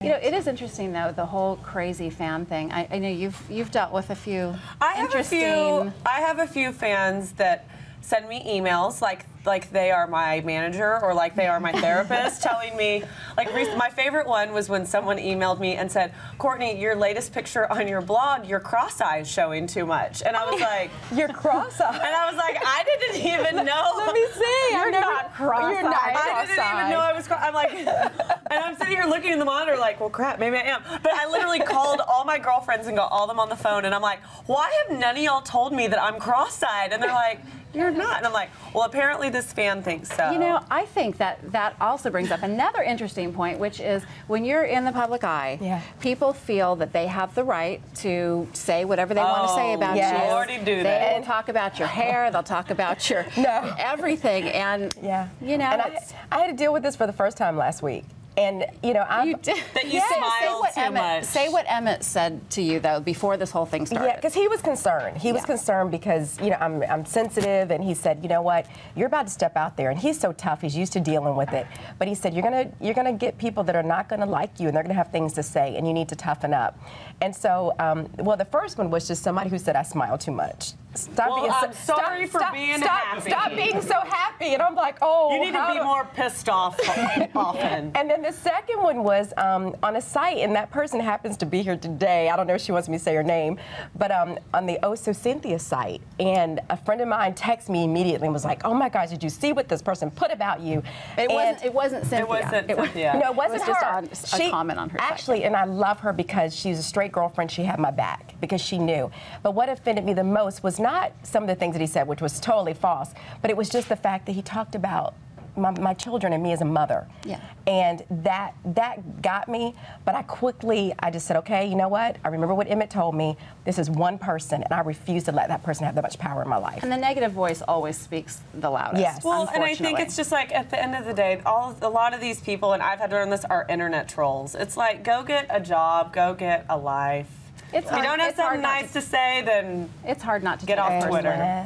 You know, it is interesting though, the whole crazy fan thing. I know you've dealt with a few I interesting. I have a few fans that send me emails like they are my manager or like they are my therapist telling me, like my favorite one was when someone emailed me and said, Courtney, your latest picture on your blog, your cross-eyes showing too much. And I was like, your cross-eyes? And I was like, I didn't even know. Let me see. You're not cross-eyed. You're not I didn't even know I was I'm like, and I'm sitting here looking in the monitor like, well, crap, maybe I am. But I literally called all my girlfriends and got all of them on the phone, and I'm like, why have none of y'all told me that I'm cross-eyed? And they're like, you're not. And I'm like, well, apparently this fan thinks so. You know, I think that also brings up another interesting point, which is when you're in the public eye, people feel that they have the right to say whatever they want to say about you. They already do that. They will talk about your hair, they'll talk about your everything, and you know. And I had to deal with this for the first time last week. And you know, that you smiled too much. Say what Emmett said to you though before this whole thing started. Yeah, because he was concerned. He was concerned because you know I'm sensitive, and he said, you know what, you're about to step out there, and he's so tough. He's used to dealing with it. But he said you're gonna get people that are not gonna like you, and they're gonna have things to say, and you need to toughen up. And so, well, the first one was just somebody who said I smile too much. Stop being I'm sorry for being happy. Stop being so happy. And I'm like, oh, you need to be more pissed off often. And then the second one was on a site, and that person happens to be here today. I don't know if she wants me to say her name, but on the Oh So Cynthia site, and a friend of mine texted me immediately and was like, oh my gosh, did you see what this person put about you? It wasn't Cynthia. It wasn't Cynthia. No, it wasn't her. Just a comment on her site. Actually, and I love her because she's a straight girlfriend. She had my back because she knew. But what offended me the most was not some of the things that he said, which was totally false, but it was just the fact that he talked about my children and me as a mother. Yeah. And that got me, but I just said, okay, you know what? I remember what Emmett told me. This is one person, and I refuse to let that person have that much power in my life. And the negative voice always speaks the loudest. Yes. Well, and I think it's just like at the end of the day, a lot of these people, and I've had to learn this, are internet trolls. It's like, go get a job, go get a life. If you don't have something nice to say, then it's hard not to get off Twitter.